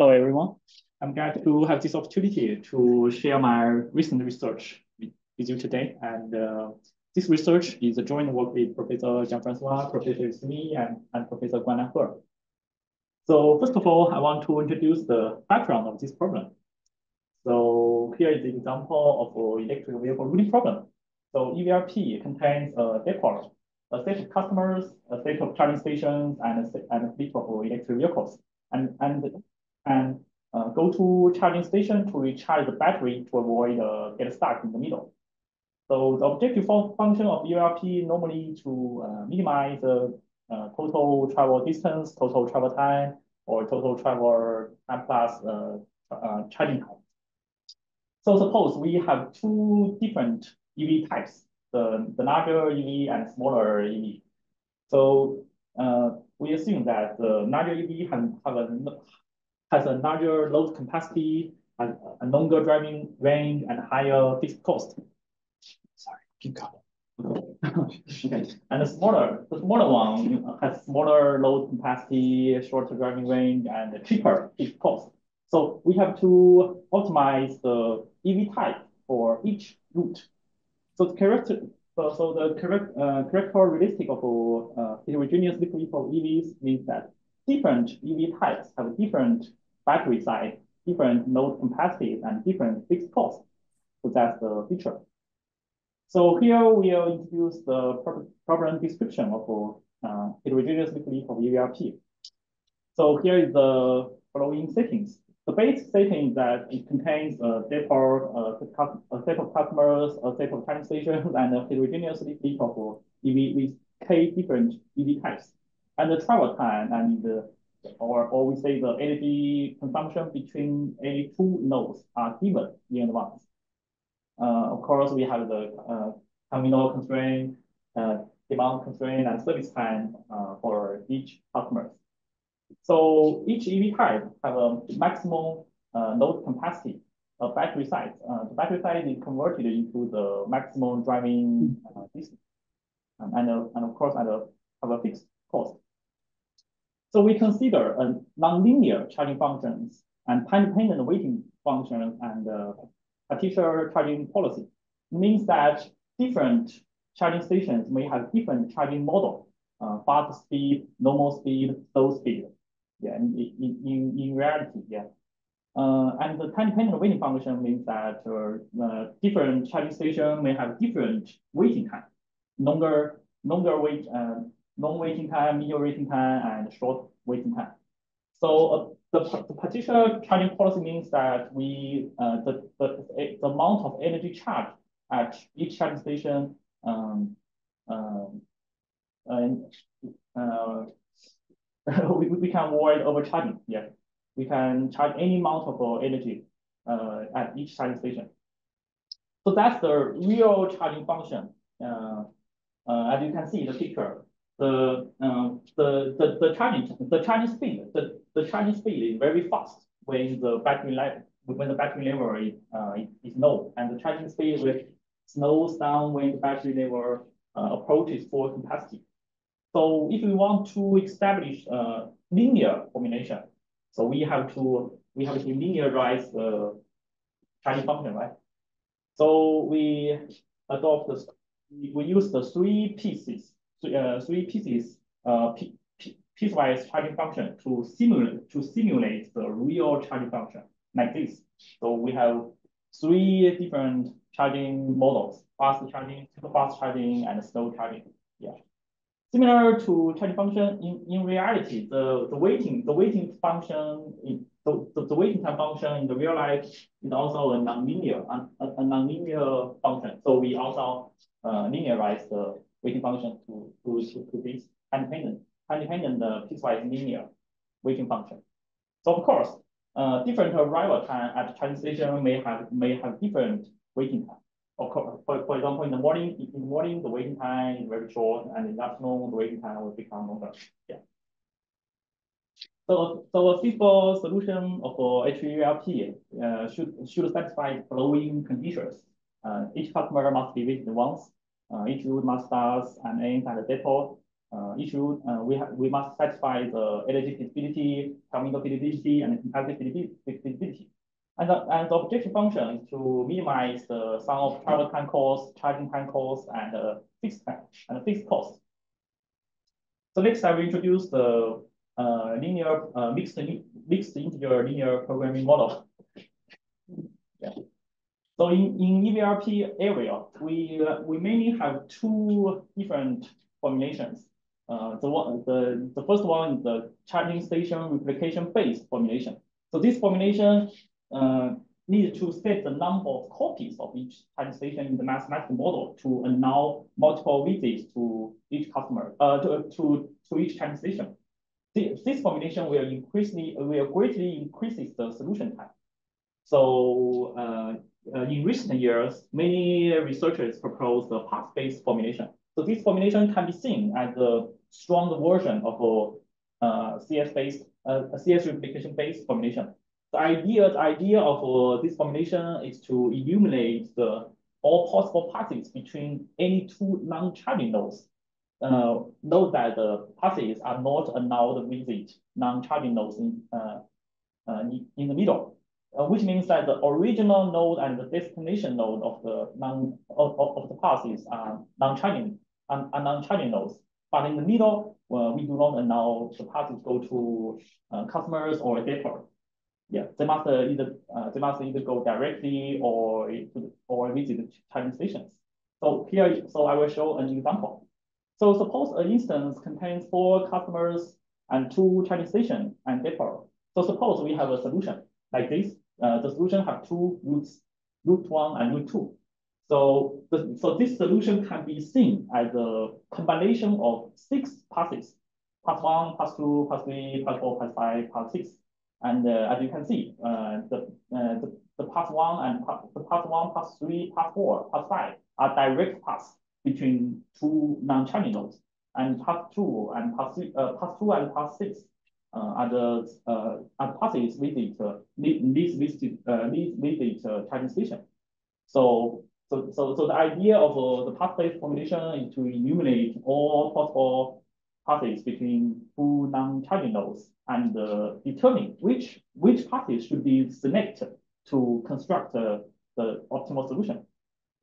Hello, everyone. I'm glad to have this opportunity to share my recent research with you today. And this research is a joint work with Professor Jean-Francois, Professor Smee, and Professor Guanan He. So first of all, I want to introduce the background of this problem. So here is the example of electric vehicle routing problem. So EVRP contains a depot, a set of customers, a set of charging stations, and a fleet of electric vehicles. And go to charging station to recharge the battery to avoid get stuck in the middle. So the objective function of EVRP normally to minimize the total travel distance, total travel time, or total travel time plus charging time. So suppose we have two different EV types, the larger EV and smaller EV. So we assume that the larger EV has a larger load capacity, and a longer driving range, and higher fixed cost. Sorry, keep going. Okay. And the smaller one has smaller load capacity, shorter driving range, and cheaper fixed cost. So we have to optimize the EV type for each route. So the characteristic of heterogeneous liquid for EVs means that different EV types have different battery size, different load capacities, and different fixed costs. So that's the feature. So here we'll introduce the problem description of heterogeneous liquid for EVRP. So here is the following settings. The base setting is that it contains a depot, a set of customers, a set of charging stations, and a heterogeneous fleet of EV with K different EV types. And the travel time and or we say the energy consumption between any two nodes are given in advance. Of course, we have the terminal constraint, demand constraint, and service time for each customer. So each EV type have a maximum load capacity of battery size. The battery size is converted into the maximum driving distance, and of course, have a fixed cost. So we consider a nonlinear charging functions and time-dependent waiting functions and partial charging policy. It means that different charging stations may have different charging model, fast speed, normal speed, slow speed. Yeah, in reality, yeah. And the time-dependent waiting function means that different charging station may have different waiting time, longer wait, long waiting time, medium waiting time, and short waiting time. So the partial charging policy means that we the amount of energy charged at each charging station we can avoid overcharging. Yeah, we can charge any amount of energy at each charging station. So that's the real charging function. As you can see in the picture, the charging speed is very fast when the battery level is low, and the charging speed slows down when the battery level approaches full capacity. So if we want to establish a linear combination, so we have to linearize the charging function, right? So we use the three pieces piecewise charging function to simulate the real charging function like this. So we have three different charging models: fast charging, super fast charging, and slow charging. Yeah. Similar to charging function, in reality, the waiting function the waiting time function in the real life is also a nonlinear function. So we also linearize the waiting function to this independent piecewise linear waiting function. So of course, different arrival time at the charging station may have different waiting time. Of course, for example, in the morning, the waiting time is very short, and in the afternoon, the waiting time will become longer. Yeah. So a feasible solution of HVLP should satisfy the following conditions. Each customer must be visited once. Each route must start and end at the depot. issue, we must satisfy the energy feasibility, time window feasibility, and competitive feasibility. And the objective function is to minimize the sum of travel time costs, charging time costs, and fixed costs. So next, I will introduce the linear mixed integer linear programming model. Yeah. So in EVRP area, we mainly have two different formulations. The first one is the charging station replication-based formulation. So this formulation needs to set the number of copies of each charging station in the mathematical model to allow multiple visits to each customer, to each charging station. This formulation will greatly increase the solution time. So in recent years, many researchers propose the path-based formulation. So this formulation can be seen as a stronger version of a CS-based, CS replication-based formulation. The idea of this formulation is to enumerate all possible paths between any two non-charging nodes. Note that the paths are not allowed to visit non-charging nodes in the middle. Which means that the original node and the destination node of the paths are non-charging nodes. But in the middle, we do not allow the paths to go to customers or depot. Yeah, they must either go directly or visit the charging stations. So I will show an example. So suppose an instance contains 4 customers and 2 charging stations and depot. So suppose we have a solution like this. The solution have 2 routes, route 1 and route 2. So this solution can be seen as a combination of 6 paths: path 1, path 2, path 3, path 4, path 5, path 6. And as you can see, the path 1 and path 1, path 3, path 4, path 5 are direct paths between 2 non-charging nodes, and path 2 and path 6 are the paths visit charging station. So the idea of the path-based formulation is to enumerate all possible paths between 2 non-charging nodes and determine which paths should be selected to construct the optimal solution.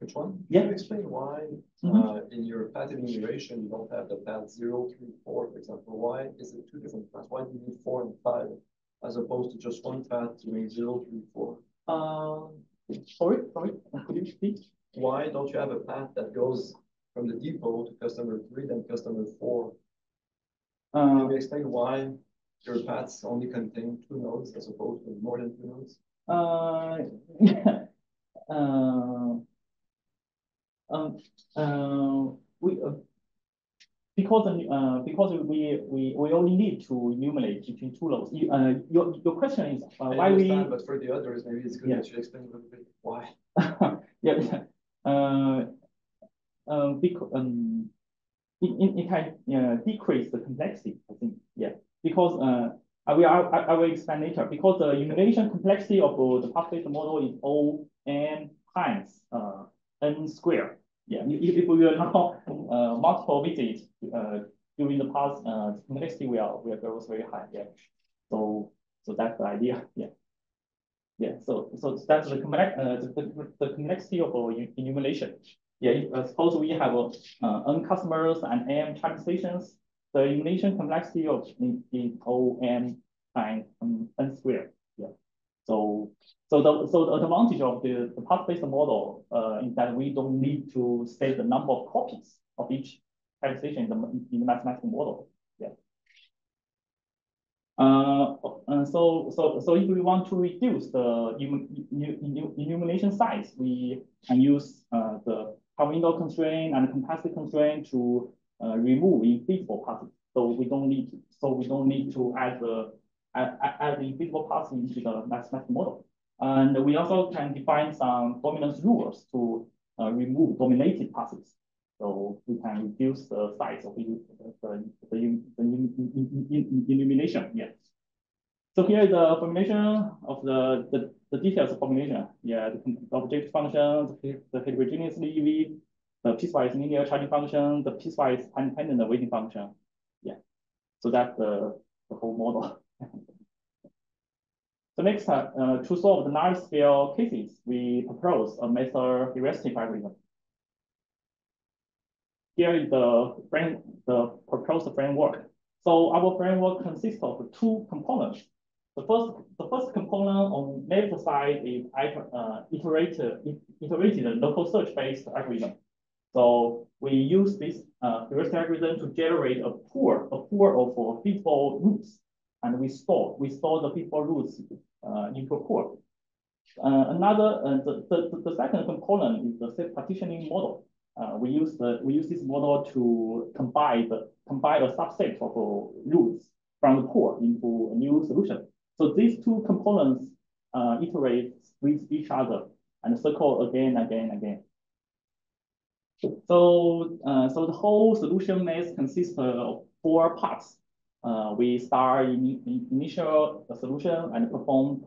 Which one? Yeah. Can you explain why in your path enumeration you don't have the path 0, 3, 4, for example? Why is it 2 different paths? Why do you need 4 and 5 as opposed to just one path doing 0, 3, 4? Sorry, could you repeat? Why don't you have a path that goes from the depot to customer 3, then customer 4? Can you explain why your paths only contain 2 nodes as opposed to more than 2 nodes? Because we only need to enumerate between 2 nodes. Your question is why we. But for the others, maybe it's good that you explain a little bit why. Yeah. Because it can decrease the complexity, I think. Yeah, because I will explain later. Because the enumeration complexity of the path-based model is O n times n squared. Yeah, if we will now multiple visits during the path, the complexity will grow very high. Yeah, so that's the idea. Yeah. Yeah, so that's the complexity of enumeration. Yeah, suppose we have n customers and m charging stations. The enumeration complexity of is O n times n squared. Yeah. So the advantage of the path-based model is that we don't need to set the number of copies of each charging station in the mathematical model. Yeah. So if we want to reduce the enumeration size, we can use the time window constraint and capacity constraint to remove infeasible paths. So we don't need to add the infeasible paths into the mathematical model. And we also can define some dominance rules to remove dominated paths. So we can reduce the size of the illumination. Yeah. So here is the formulation of the details of formulation. Yeah, the objective function, the heterogeneous EV, the piecewise linear charging function, the piecewise time-dependent weighting function. Yeah, so that's the whole model. So next time, to solve the large-scale cases, we propose a method heuristic algorithm. Here is the proposed framework. So our framework consists of two components. The first component on left side is iterated local search-based algorithm. So we use this heuristic algorithm to generate a pool of feasible routes, and we store the feasible routes into a pool. The second component is the set partitioning model. We use this model to combine a subset of routes from the pool into a new solution. So these two components iterate with each other and circle again. So the whole solution maze consists of 4 parts. We start initial solution and perform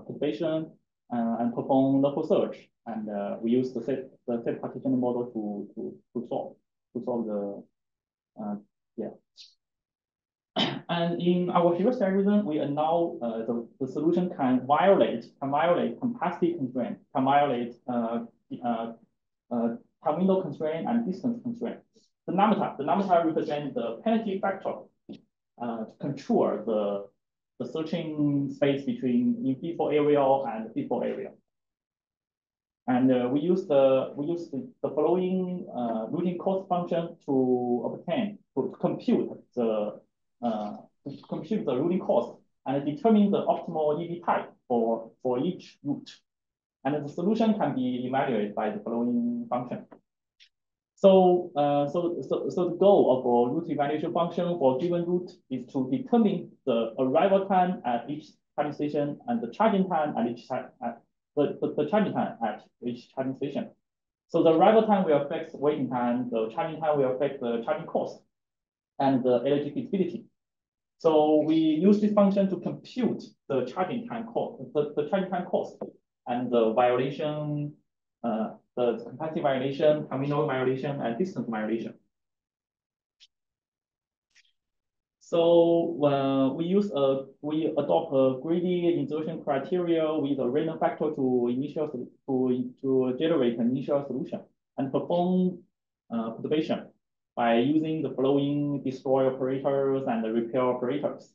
perturbation and perform local search, and we use the set partitioning model to solve the yeah. And in our heuristic algorithm, we allow the solution can violate capacity constraint, can violate time window constraint and distance constraint. The lambda represents the penalty factor to control the searching space between feasible area and feasible area. And we use the following routing cost function to compute the routing cost and determine the optimal EV type for each route. And the solution can be evaluated by the following function. So the goal of a route evaluation function for a given route is to determine the arrival time at each charging station and the charging time at each charging time at each charging station. So the arrival time will affect waiting time, the charging time will affect the charging cost, and the energy feasibility. So we use this function to compute the charging time cost, and the violation, the capacity violation, terminal violation, and distance violation. So we adopt a greedy insertion criteria with a random factor to generate an initial solution and perform perturbation by using the following destroy operators and the repair operators.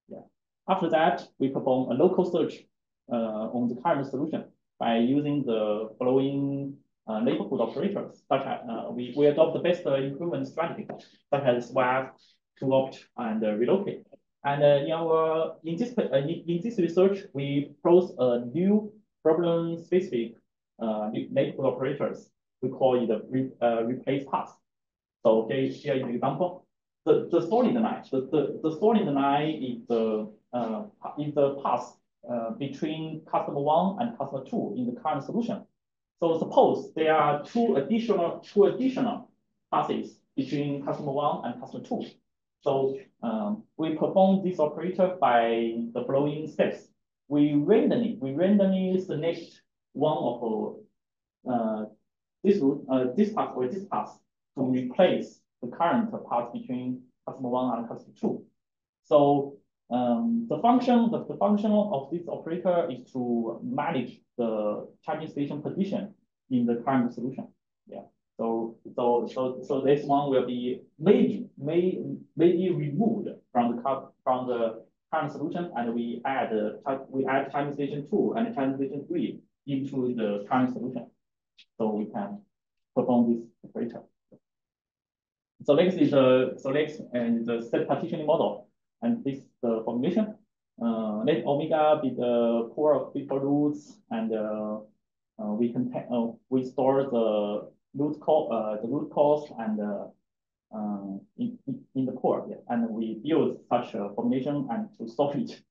Yeah. After that, we perform a local search on the current solution by using the following neighborhood operators, such as we adopt the best improvement strategy, such as swap, to opt, and relocate. And in this research, we propose a new problem-specific neighborhood operators. We call it the replace path. So here is the example. The solid line. The solid line is the path between customer 1 and customer 2 in the current solution. So suppose there are two additional passes between customer 1 and customer 2. So we perform this operator by the following steps. We randomly select one of this path or this path to replace the current path between customer 1 and customer 2. So the function of this operator is to manage the charging station position in the current solution. Yeah. So this one will be maybe removed from the current solution, and we add charging station 2 and charging station 3 into the current solution. So we can perform this operator. So next is the set partitioning model, and this is the formulation. Let omega be the pool of feasible routes, and we store the root cost and in the core, yeah. And we build such a formulation and to solve it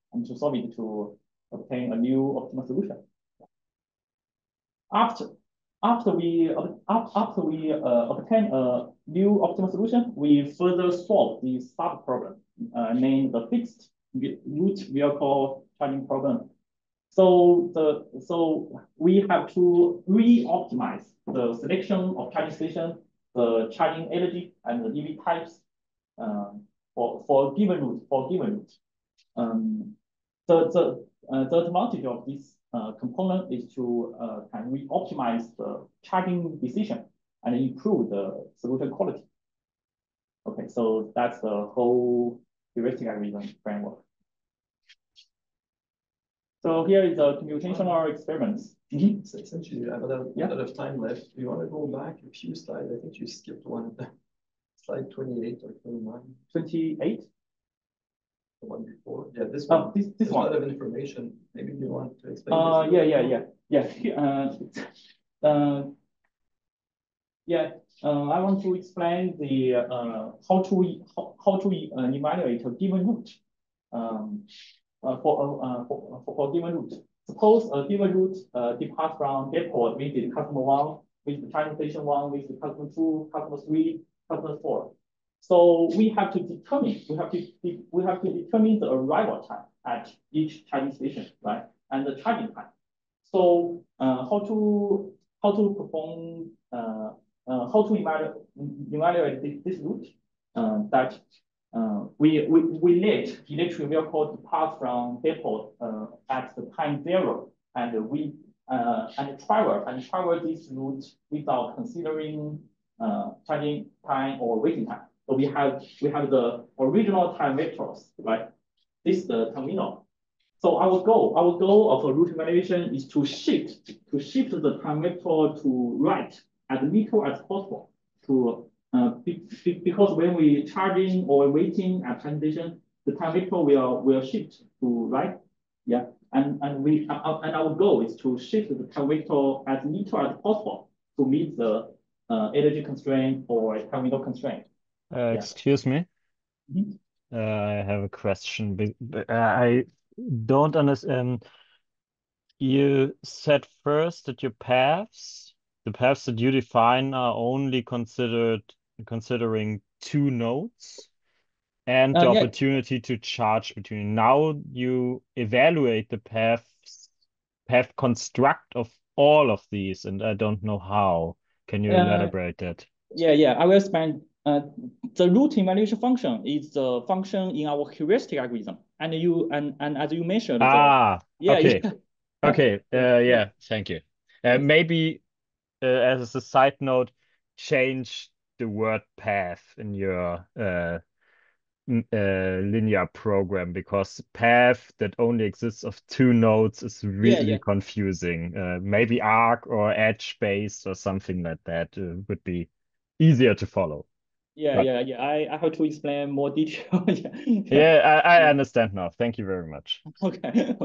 to obtain a new optimal solution. After we obtain a new optimal solution, we further solve the sub problem named the fixed route vehicle charging problem. So we have to re-optimize the selection of charging station the charging energy and the EV types for given route. The advantage of this component is to can we optimize the charging decision and improve the solution quality. Okay, so that's the whole heuristic algorithm framework. So here is the computational experiments. So essentially, I have a lot of time left. Do you want to go back a few slides? I think you skipped one. Slide 28 or 29. 28? The one before. Yeah, this one. Oh, this There's one. a lot of information. Maybe you want to explain Yeah. I want to explain the how to evaluate a given route for given route. Suppose a given route departs from depot with the customer 1, with the charging station 1, with the customer 2, customer 3, customer 4. So we have to determine the arrival time at each charging station, right? And the charging time. So how to perform how to evaluate this route that we let electric vehicle depart from depot at the time 0, and we travel this route without considering charging time or waiting time. So we have the original time vectors, right? This is the terminal. So our goal of a route evaluation is to shift the time vector to right as little as possible to because when we charging or waiting at charging station, the time vector will shift to right. Yeah. And our goal is to shift the time vector as little as possible to meet the energy constraint or terminal constraint. Excuse me. I have a question. I don't understand. You said first that the paths that you define are only considering 2 nodes and the opportunity to charge between. Now you evaluate the path construct of all of these, and I don't know how. Can you elaborate that? Yeah. I will explain. The route evaluation function is the function in our heuristic algorithm, and as you mentioned. Okay. Okay. Yeah. Thank you. Maybe as a side note, change the word path in your linear program, because path that only exists of 2 nodes is really confusing. Maybe arc or edge based or something like that would be easier to follow. I have to explain more detail. I understand now. Thank you very much. Okay.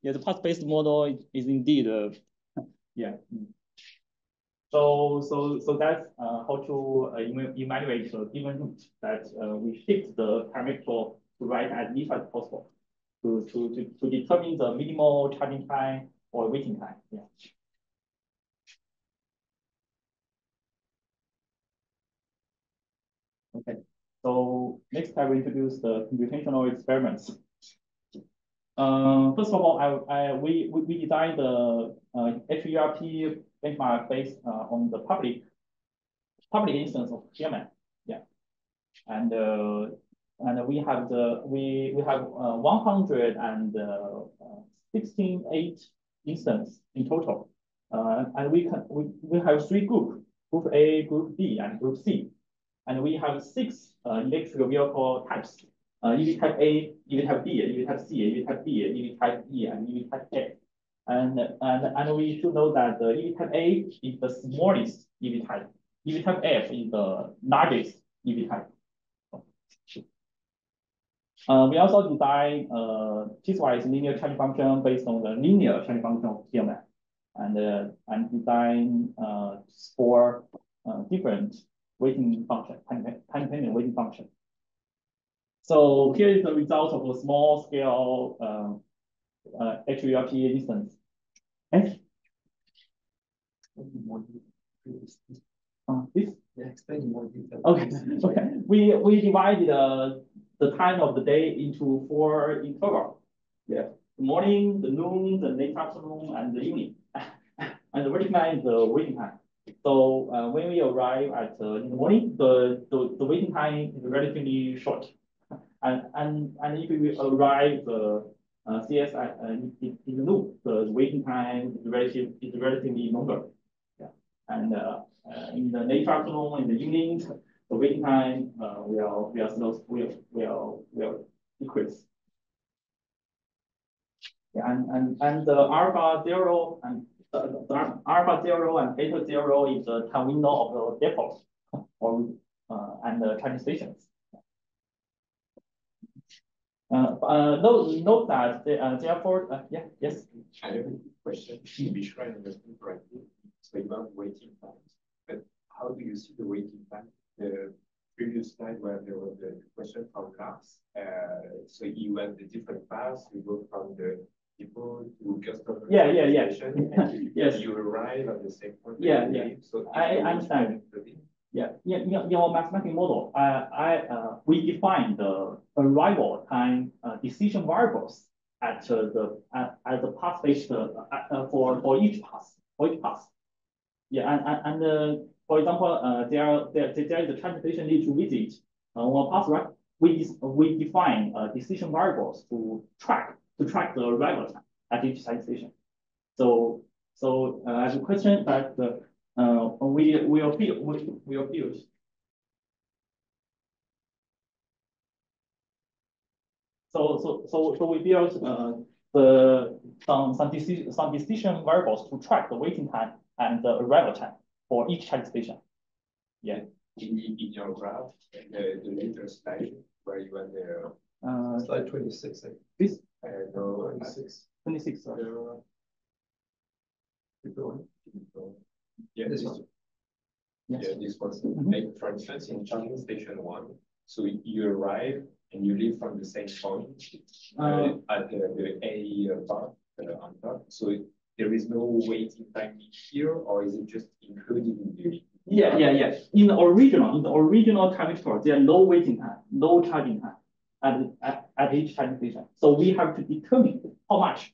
Yeah, the path-based model is indeed So that's how to evaluate a given route that we shift the parameter to right as little as possible to determine the minimal charging time or waiting time. Yeah. Okay. So next I will introduce the computational experiments. First of all, we designed the HURP benchmark based on the public instance of Tiamat. Yeah, and we have 168 instances in total, and we have 3 groups: Group A, Group B, and Group C, and we have 6 electric vehicle types. EV type A, EV type B, EV type C, EV type D, EV type E, and EV type F. And we should know that the EV type A is the smallest EV type. EV type F is the largest EV type. We also design piecewise linear charging function based on the linear charging function of TMF, and design 4 different waiting function, time-dependent waiting function. So here is the result of a small scale HURP instance. This? Yeah, explain more detail. Okay. We divided the time of the day into 4 intervals. Yeah, the morning, the noon, the late afternoon, and the evening. And the vertical line is the waiting time. So when we arrive at in the morning, the waiting time is relatively short, and if we arrive the CSI in the noon, the waiting time is relatively longer. Yeah, and in the late afternoon, in the evenings, the waiting time will decrease. Yeah, and the alpha zero and the alpha zero and beta zero is the time window of the depot or and the charging stations. Note that therefore, yes. I have a question. To be sure I understand correctly, so you have waiting times, but how do you see the waiting time? The previous slide where there was the question from class. So you have the different paths. You go from the people to customer. Yeah. Yes. You arrive at the same point. Yeah. So I understand. Yeah, in your mathematical model, we define the arrival time decision variables at the path based for each path. Yeah, and for example, there is a charging station need to visit on a path, right? We define decision variables to track the arrival time at each charging station. So as a question that we will build. So we built some decision variables to track the waiting time and the arrival time for each charging station. Yeah. In your graph, the later slide where you had the slide 26. This no 26. Sorry. Keep going. Yeah, this is. Yes. Yeah, this was like, for instance, in charging station 1, so you arrive and you leave from the same point at the A bar on top. So there is no waiting time here, or is it just included in the? Yeah. In the original charging store, there are no waiting time, no charging time at each charging station. So we have to determine how much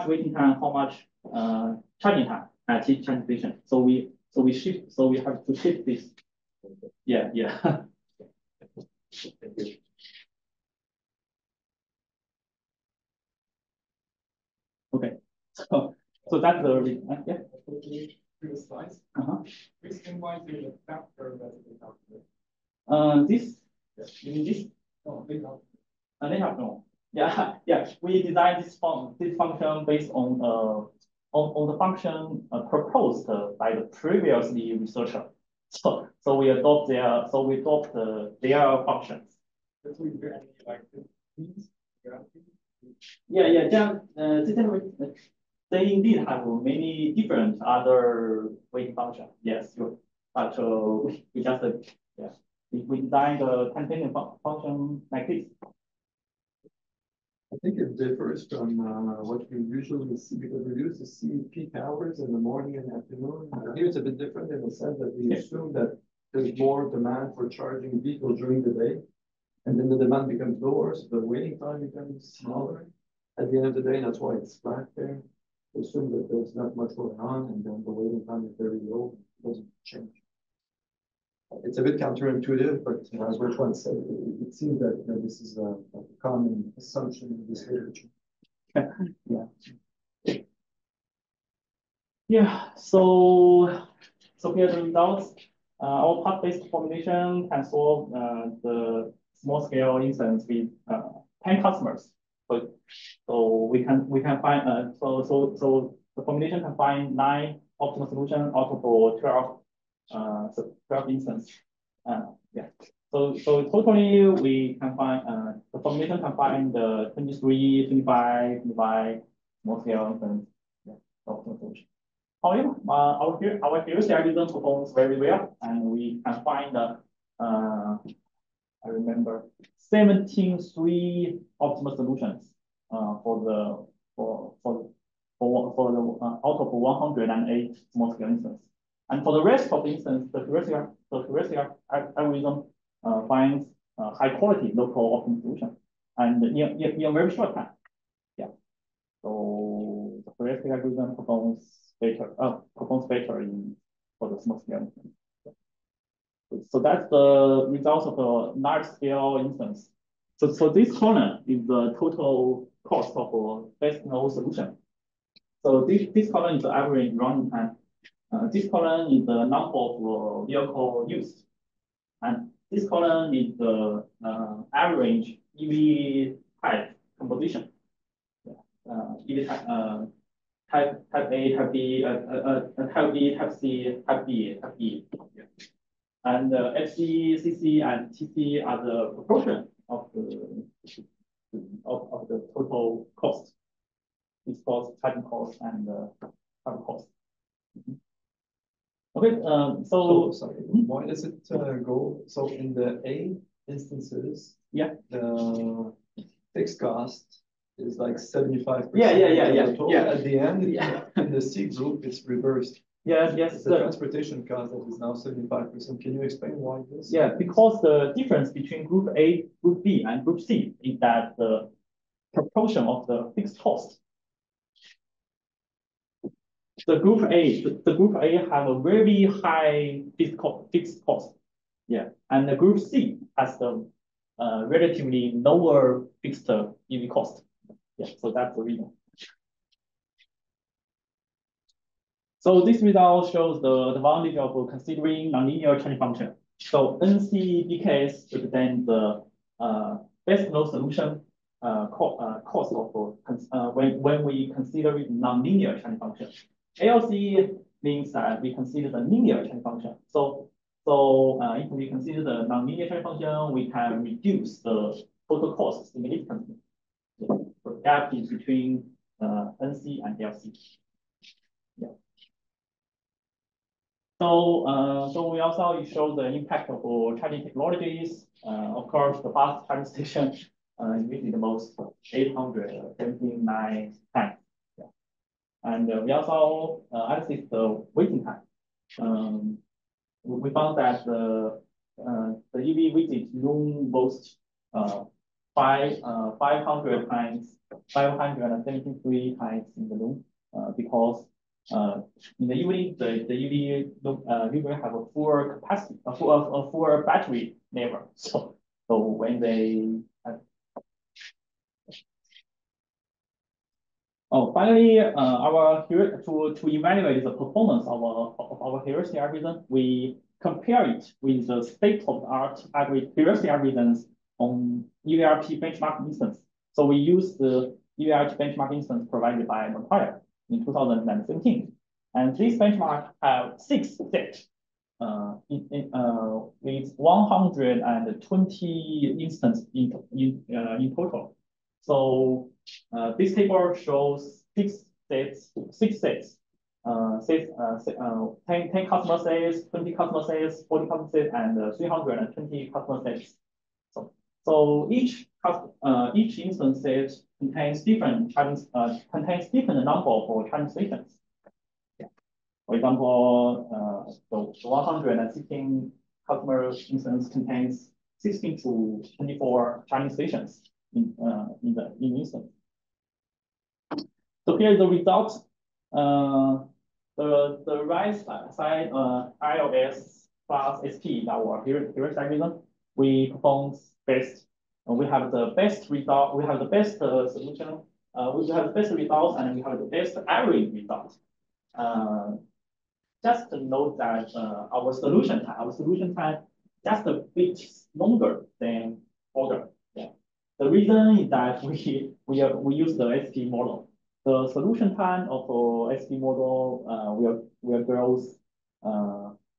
waiting time, how much charging time at each charging station. So we have to shift this. Yeah. Thank you. Okay. So that's the reason. Yeah. Previous slides. Reason why there's a factor that they calculate. This. Yes. You mean this? No, they calculate. They have no. Yeah. We designed this function based on the function proposed by the previously researcher. So we adopt their functions. That's what you're like these. Yeah. They indeed have many different other waiting functions. Yes, sure. But we just we designed the container function like this. I think it differs from what we usually see because we used to see peak hours in the morning and afternoon. Here it's a bit different in the sense that we assume that there's more demand for charging vehicles during the day, and then the demand becomes lower, so the waiting time becomes smaller. At the end of the day, that's why it's flat there. We assume that there's not much going on, and then the waiting time is very low. It doesn't change. It's a bit counterintuitive, but as Bertrand said, it seems that this is a common assumption in this literature. Yeah. So here are the results. Our path-based formulation can solve the small-scale instance with 10 customers. So we can find so the formulation can find 9 optimal solutions out of 12 instances. Yeah. So totally we can find the formulation can find the 23, 25 small scale instance. Yeah, optimal solution. However, our heuristic algorithm performs very well, and we can find I remember 17 optimal solutions for the out of 108 small scale instances. And for the rest of the instance, the heuristic algorithm finds high quality local optimal solution and in a very short time. Yeah. So the heuristic algorithm performs better for the small scale. So that's the result of a large scale instance. So this column is the total cost of a best node solution. So this column is the average running time. This column is the number of vehicle used. And this column is the average EV type composition. EV type A, type B, type B, type C, type B, type E. Yeah. And FC, CC, and TC are the proportion of the total cost. This cost, type cost, and type cost. Okay, so sorry, why does it go? So in the A instances, yeah, the fixed cost is like 75%. Yeah. At the end, in the C group, it's reversed. Yes. It's the transportation cost that is now 75%. Can you explain why this? Yeah, because the difference between group A, group B, and group C is that the proportion of the fixed cost. The group A have a very high fixed cost. Yeah, and the group C has the relatively lower fixed EV cost. Yeah, so that's the reason. So this result shows the advantage of considering nonlinear transfer function. So NC BKS represents the best node solution cost of when we consider nonlinear transfer function. ALC means that we consider the linear transfer function. So if we consider the nonlinear transfer function, we can reduce the total cost significantly. The gap is between NC and LC. Yeah. So we also show the impact of charging technologies. Of course, the fast charging station usually the most 879 times. Yeah. And we also analyze the waiting time. We found that the EV waiting room boasts 500 times, 573 times in the room because in the evening, the EV usually have a full capacity, a full battery level. So when they finally, to evaluate the performance of our heuristic algorithm, we compare it with the state-of-the-art heuristic algorithms on EVRP benchmark instance. So we use the EVRP benchmark instance provided by Macquarie in 2017. And this benchmark have 6 sets with 120 instances in total. So this table shows 6 sets, 10 customer sets, 20 customer sets, 40 customer sets, and 320 customer sets. So each instance set contains different number of charging stations. Yeah. For example, the 116 customer instance contains 16 to 24 charging stations in instance. So here is the result. The right side ILS plus SP, our heuristic algorithm, we perform best. We have the best result. We have the best solution. We have the best results, and we have the best average result. Just to note that our solution time just a bit longer than Fogger. Yeah. The reason is that we use the SP model. The solution time of the SP model will grow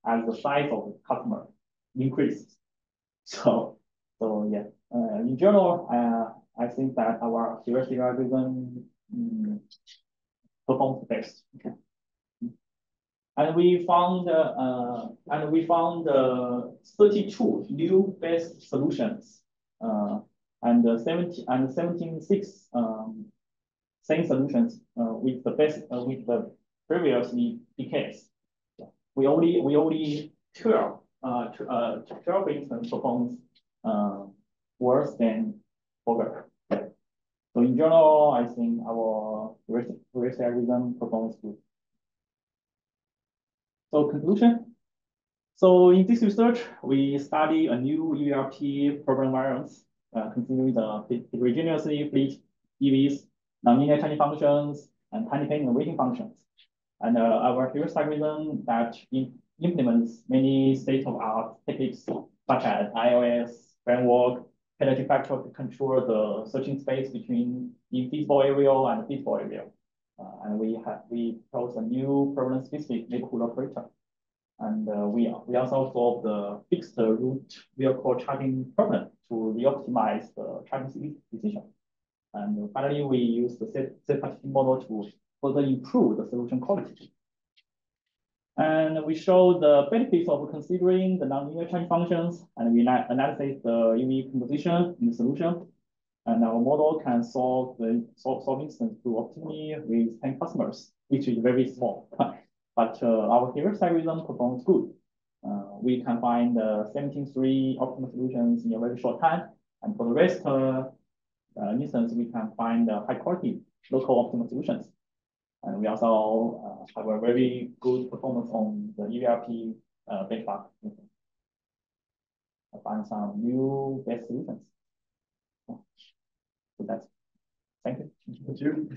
as the size of the customer increases. So yeah. In general, I think that our heuristic algorithm performs best. Okay. And we found 32 new best solutions, and 76 same solutions with the previous decades. We only 12 instances performs worse than Fogger. So in general, I think our heuristic algorithm performs good. So conclusion. So in this research, we study a new EVRP program variance, considering the heterogeneously split EVs, nonlinear Chinese functions, and time-dependent weighting functions. And our heuristic algorithm that implements many state-of-art techniques such as iOS framework, penalty factor to control the searching space between infeasible area and feasible area. And we propose a new problem-specific neighborhood operator. And we also solve the fixed route vehicle charging problem to re-optimize the charging decision. And finally, we use the self-partition model to further improve the solution quality. And we show the benefits of considering the nonlinear charging functions, and we analyze the EV composition in the solution. And our model can solve instance to optimally with 10 customers, which is very small. But our heuristic algorithm performs good. We can find 17.3 optimal solutions in a very short time. And for the rest instance, we can find high quality local optimal solutions. And we also have a very good performance on the EVRP benchmark. I find some new best solutions. So that's, thank you. Thank you.